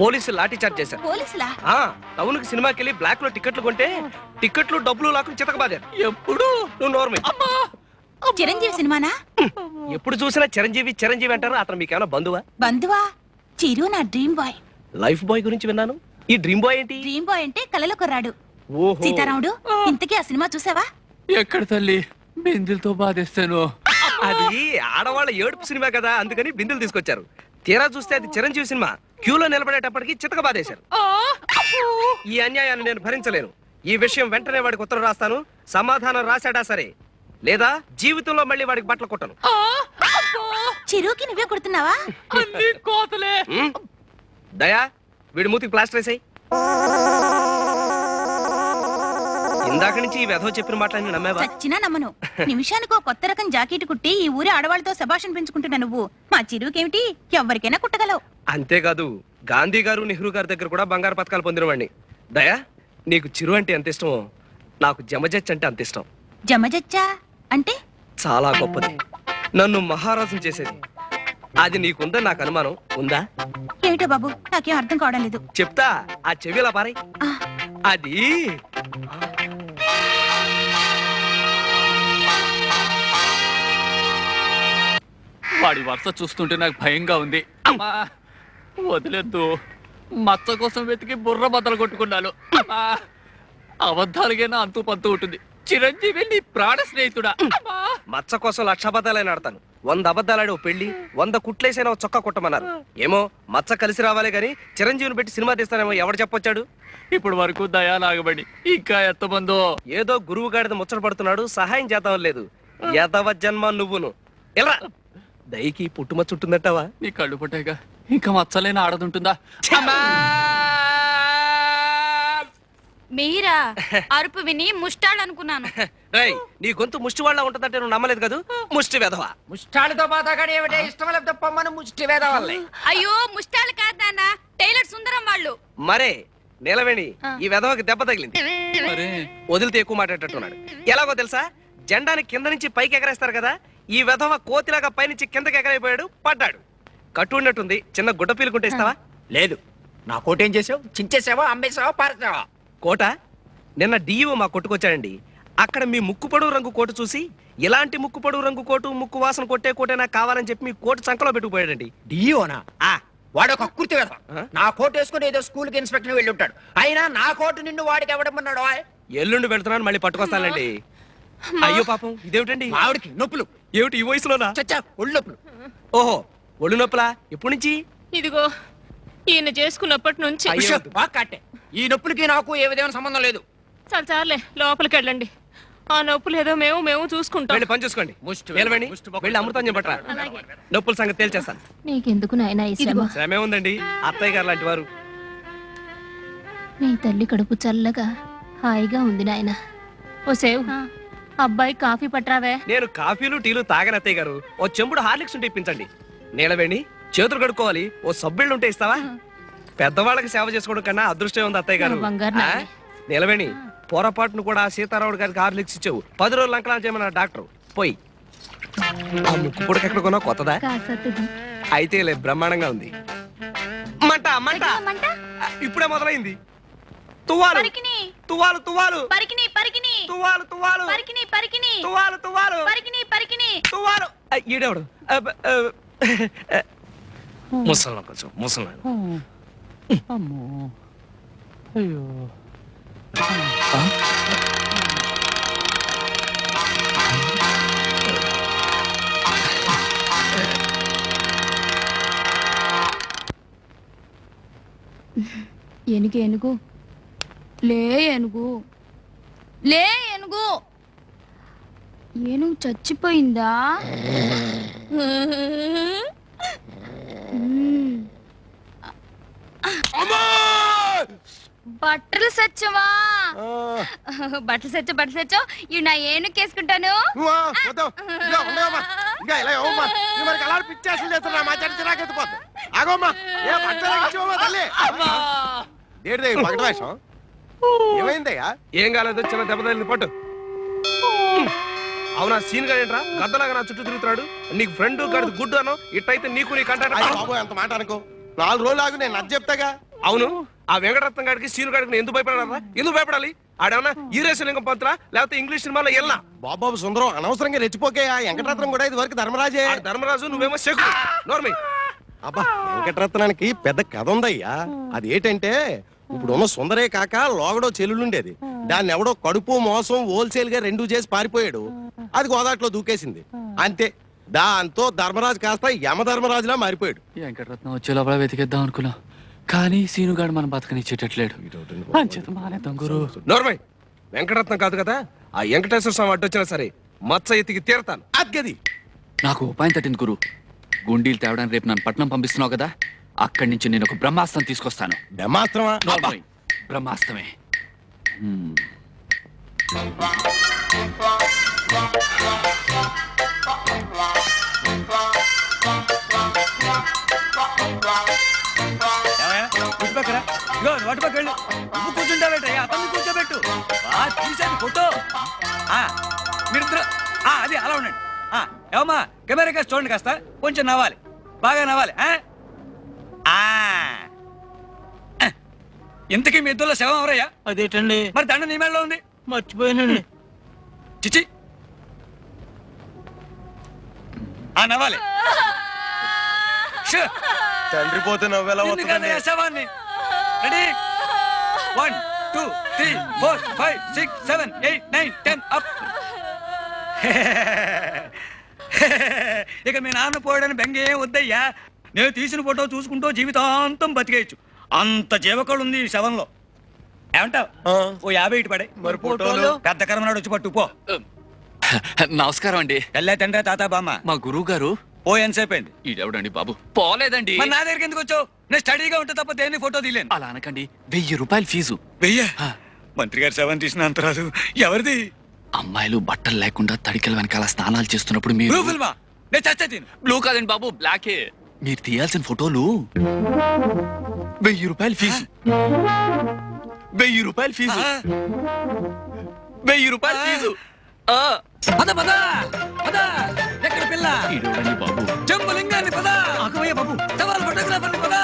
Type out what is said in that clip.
పోలీసులు లాఠీ చార్జ్ చేశారు. పోలీసులా? టౌన్ కి సినిమాకి వెళ్ళి బ్లాక్ లో టికెట్లు కొంటే టికెట్లు డబ్బులు లాక్కుని చితకబాదారు. ఎప్పుడు నువ్వు నోర్మి. చిరంజీవి సినిమానా? ఎప్పుడు చూసినా చిరంజీవి చిరంజీవి అంటారు. అతను మీకేమైనా బంధువా? బంధువా? చిరు నా డ్రీమ్ బాయ్. లైఫ్ బాయ్ గురించి విన్నాను. ఈ డ్రీమ్ బాయ్ ఏంటి? డ్రీమ్ బాయ్ అంటే కలలో కొర్రాడు. ఓహో. సీతారాముడు, ఇంతకీ ఆ సినిమా చూసావా? ఎక్కడ తల్లి, బిందులతో బాధేస్తాను. అది ఆడవాళ్ళ ఏడుపు సినిమా కదా, అందుకని బిందులు తీసుకొచ్చారు. తీరా చూస్తే అది చిరంజీవి సినిమా. క్యూలో నిలబడేటప్పటికి చితకబాదేశారు. ఈ అన్యాయాన్ని నేను భరించలేను. ఈ విషయం వెంటనే వాడికి ఉత్తరం రాస్తాను. సమాధానం రాశాడా సరే, లేదా జీవితంలో మళ్ళీ వాడికి బట్టలు కొట్టను. చిరుకి నువ్వే కొడుతున్నావా? దయా, వీడి మూతికి ప్లాస్టర్ వేసాయి. ఇందాక నుంచి ఈ వెధవ చెప్పిన మాటలని నమ్మేవా? చచ్చినా నమ్మను. నిమిషానికి కొత్త రకం జాకెట్ కుట్టి ఈ ఊరి ఆడవాళ్ళతో శభాషణ పెంచుకుంటున్నా నువ్వు. మా చిరుకేమిటి, ఎవరికైనా కుట్టగలవు. అంతేకాదు, గాంధీ గారు నెహ్రూ గారి దగ్గర కూడా బంగారు పథకాలు పొందినవాడిని. దయా, నీకు చిరు అంటే ఎంత ఇష్టమో నాకు జమజచ్చ అంటే అంత ఇష్టం. జమజచ్చా అంటే? చాలా గొప్పది, నన్ను మహారాజుని చేసేది. అది నీకుందని నాకు అనుమానం. ఉందా? ఏమిటో బాబు, నాకేం అర్థం కావడం లేదు. చెప్తా, ఆ చెవిలా పారై. అది వాడి వరుస చూస్తుంటే నాకు భయంగా ఉంది. అమ్మా వదిలేద్దు, మచ్చ కోసం వెతికి బుర్ర బద్దలు కొట్టుకున్నాను. అబద్ధాలుగైనా అంతూ పంతూ ఉంటుంది. చిరంజీవి నీ ప్రాణ స్నేహితుడా. మచ్చ కోసం 1,00,000 అబద్ధాలని ఆడతాను. 100 అబద్ధాలాడి ఓ పెళ్లి, 100 కుట్లేసైనా ఓ చొక్కా కుట్టమన్నారు. ఏమో మచ్చ కలిసి రావాలే గాని చిరంజీవిని పెట్టి సినిమా తీస్తానేమో ఎవడు చెప్పొచ్చాడు? ఇప్పుడు వరకు దయా లాగబడి ఇంకా ఎంతమందో. ఏదో గురువు గాడిద ముచ్చట పడుతున్నాడు, సహాయం చేద్దాం లేదు. యదవ జన్మ నువ్వును. ఎలా దయకి పుట్టుమచ్చ ఉంటుందంటావా? నీ కళ్ళు పుట్టాయిగా, ఇంకా మచ్చలేని ఆడదుంటుందా? మీరా? అరుపు విని ముష్టాలనుకున్నాను. రేయ్, నీ గొంతు ముష్టి వాళ్ళ ఉంటుందంటే నువ్వు నమ్మలేదు కదా. ముష్టి వెధవా. ముష్టాలతో బాధగానే ఏమిటే ఇష్టం లేకపోతే పొమ్మను ముష్టి వేద వాళ్ళే. అయ్యో ముష్టాలు కాదు నాన్న, టైలర్ సుందరం వాళ్ళు. మరే నిలవేణి, ఈ వెధవకి దెబ్బ తగిలింది. వదిలితే ఎక్కువ మాట్లాడేటట్టున్నాడు. ఎలాగో తెలుసా, జెండాని కింద నుంచి పైకి ఎగరేస్తారు కదా, ఈ వెధవ కోతిలాగా పైనుంచి కిందకి ఎగరైపోయాడు, పడ్డాడు. కట్టు ఉన్నట్టుంది, చిన్న గుడ్డ పీలుకుంటే ఇస్తావా? లేదు. నా కోట ఏం చేసావు? చించేసావా, అమ్మేసావా, పారేసావా? కోట నిన్న డిఈఓ మా కొట్టుకొచ్చాడండి. అక్కడ మీ ముక్కు పొడవు రంగు కోటు చూసి, ఇలాంటి ముక్కు పొడవు రంగు కోటు, ముక్కు వాసన కొట్టే కోటే నాకు కావాలని చెప్పి మీ కోటు చంకలో పెట్టుకుపోయాడండి. డియోనా? వాడు ఒక కుర్తి వేద. నా కోట్ వేసుకుని ఏదో స్కూల్ కి ఇన్స్పెక్టర్ వెళ్ళి ఉంటాడు. అయినా నా కోటు నిన్ను వాడికి ఎవడమన్నాడు? ఎల్లుండి పెడుతున్నాను, మళ్ళీ పట్టుకొస్తానండి. అయ్యో పాపం, ఇదేమిటండి? ఆవిడికి నొప్పులు. ఏమిటి ఈ వయసులోనా? చచ్చా, ఒళ్ళు నొప్పులు. ఓహో, ఒళ్ళు నొప్పులా? ఎప్పటి నుంచి? ఇదిగో ఈయన చేసుకున్నప్పటి నుంచి. కట్టే. ఈ నొప్పులకి నాకు ఏ విధమైన సంబంధం లేదు. చాలే లోపలికి వెళ్ళండి. ఆ నొప్పులు ఏదో మేము చూసుకుంటాం. వెళ్ళి పని చూసుకోండి. వెళ్ళి అమృతం చెప్పట్రా, నొప్పుల సంగతి తేల్చేస్తాను. నీకెందుకు నాయనా ఈ శ్రమ? శ్రమే ఉందండి, అత్తయ్య గారు లాంటి వారు. నీ తల్లి కడుపు చల్లగా హాయిగా ఉంది నాయనా. ఓ సేవ్, అబ్బాయి కాఫీ పట్రావే. నేను కాఫీలు టీలు తాగని అత్తయ్య గారు. ఓ చెంబుడు హార్లిక్స్ ఉంటే ఇప్పించండి. నీలవేణి, చేతులు కడుక్కోవాలి, ఓ సబ్బిళ్ళు ఉంటే ఇస్తావా? పెద్దవాళ్ళకి సేవ చేసుకోవడం కన్నా అదృష్టం ఉంది అత్తయ్య గారు. నీలవేణి, పొరపాటును కూడా సీతారాముడు గారికి హార్లిక్స్ ఇచ్చావు. 10 రోజులు అంకలా చేయమన్నారు డాక్టర్. పోయి ఆ ముక్కు పొడికి ఎక్కడ కొన్నా కొత్తదా? అయితే లే, బ్రహ్మాండంగా ఉంది. మంట మంట ఇప్పుడే మొదలైంది. తువ్వాలు తువ్వాలు తువ్వాలు తువ్వాలు తువ్వాలు తువ్వాలు తువ్వాలు తువ్వాలు. ఈడేవాడు ముసలి కొంచెం ముసలి. అమ్మో, అయ్యో. ఏనుగు ఏనుగు లే, ఏనుగు లే, ఏనుగు. ఏనుగు చచ్చిపోయిందా? బట్టలు సచ్చవా? బట్టలు సచ్చో ఇవి నా ఏనుకేసుకుంటాను. ఏం కాలేదు, చిన్న దెబ్బ తగిలింది, పట్టు. అవునా సీన్ గా ఏంట్రా, గద్దలాగా నా చుట్టూ తిరుగుతున్నాడు. నీకు ఫ్రెండ్ గడిది గుడ్డు అను, ఇట్టయితే నీకు నీ కంటాడు. అంత మాట అనుకో. 4 రోజులు ఆగు, నేను నచ్చ చెప్తాగా. అవును, ఆ వెంకటరత్నం గారికి సీను గారికి ఎందుకు భయపడారా? ఎందుకు భయపడాలి? ఆడేమన్నా ఈరేశలింగం పంతులా లేకపోతే ఇంగ్లీష్ సినిమాలో వెళ్ళా? బాబాబు సుందరం అనవసరంగా రెచ్చిపోకే. ఆ వెంకటరత్నం కూడా ఇది వరకు ధర్మరాజే. ధర్మరాజు, నువ్వేమో శకు. నోర్మి. అబ్బా, వెంకటరత్నానికి పెద్ద కథ ఉందయ్యా. అది ఏంటంటే ఇప్పుడున్న సుందరే కాక లోగడో చెల్లుండేది. దాన్ని ఎవడో కడుపు మోసం హోల్సేల్ గా 2 చేసి పారిపోయాడు. అది గోదాట్లో దూకేసింది అంతే. దాంతో ధర్మరాజు కాస్త యమధర్మరాజులా మారిపోయాడు. వెంకటరత్నం వచ్చే లోపల వెతికేద్దాం అనుకున్నా, కానీ సీనుగాడు మనం బతకనిచ్చేటట్లేడు. అంచేత మానేద్దాం గురు. నోర్మై, వెంకటరత్నం కాదు కదా, ఆ వెంకటేశ్వర స్వామి అడ్డొచ్చినా సరే మచ్చ ఎత్తికి తీరతాను. అద్గది నాకు ఉపాయం తట్టింది గురు. గుండీలు తేవడానికి రేపు నన్ను పట్నం పంపిస్తున్నావు కదా, అక్కడి నుంచి నేను ఒక బ్రహ్మాస్త్రం తీసుకొస్తాను. బ్రహ్మాస్త్రమా? నోర్మోయ్, బ్రహ్మాస్త్రమే. కూర్చుంటాబెట్టయ్యా, అతన్ని కూర్చోబెట్టు. తీసేది ఫోటో. మీరిద్దరు అది అలా ఉండండి. ఏమమ్మా, కెమెరా కాస్త చూడండి, కాస్త కొంచెం నవ్వాలి, బాగా నవ్వాలి. ఇంతకీ మీ ఇద్దరులో శవం ఎవరయ్యా? అదేటండి, మరి దండ నీ మేడలో ఉంది. మర్చిపోయానండి. చిచి, నవ్వాలి. తండ్రి పోతే నవ్వేలా శవాన్ని రెడీ. 1 2 3 4 5 6 7 8 9 10 అప్. ఇక మీ నాన్న పోయాడని బెంగ ఏం వద్దయ్యా. నేను తీసిన ఫోటో చూసుకుంటూ జీవితాంతం బతికేయచ్చు. అంత జీవకళ ఉంది ఈ శవంలో. ఏమంటావు? ఓ 50 ఇటు పడే. మరి ఫోటోలు? పెద్ద కర్మనాడు వచ్చి పట్టు పో. నమస్కారం అండి. తెల్లే తండ్రి తాత బామ్మ. మా గురువు గారు ఓ ఎంతసేపు అయింది? ఈడెవడండి బాబు? పోలేదండి. మరి నా దగ్గరికి ఎందుకు వచ్చావు? నేను స్టడీగా ఉంటే తప్ప దేన్ని ఫోటో తీయలేను. అలా అనకండి, 1000 రూపాయలు ఫీజు. వెయ్యా? మంత్రి గారు శవం తీసిన అంత రాదు. ఎవరిది? అమ్మాయిలు బట్టలు లేకుండా తడికల వెనకాల స్నానాలు చేస్తున్నప్పుడు మీరు. బ్లూ ఫిల్మా? నేను చచ్చే తిను. బ్లూ కాదండి బాబు, బ్లాకే. మీరు తీయాల్సిన ఫోటోలు 1000 రూపాయలు ఫీజు. 1000 రూపాయలు ఫీజు. 1000 రూపాయలు ఫీజు. పద పద పద. ఎక్కడ పిల్ల? ఈడెవడండి బాబు? జంబులింగాన్ని పద. ఆగవయ్య బాబు. సవాల్ ఫోటోగ్రాఫర్ని పద.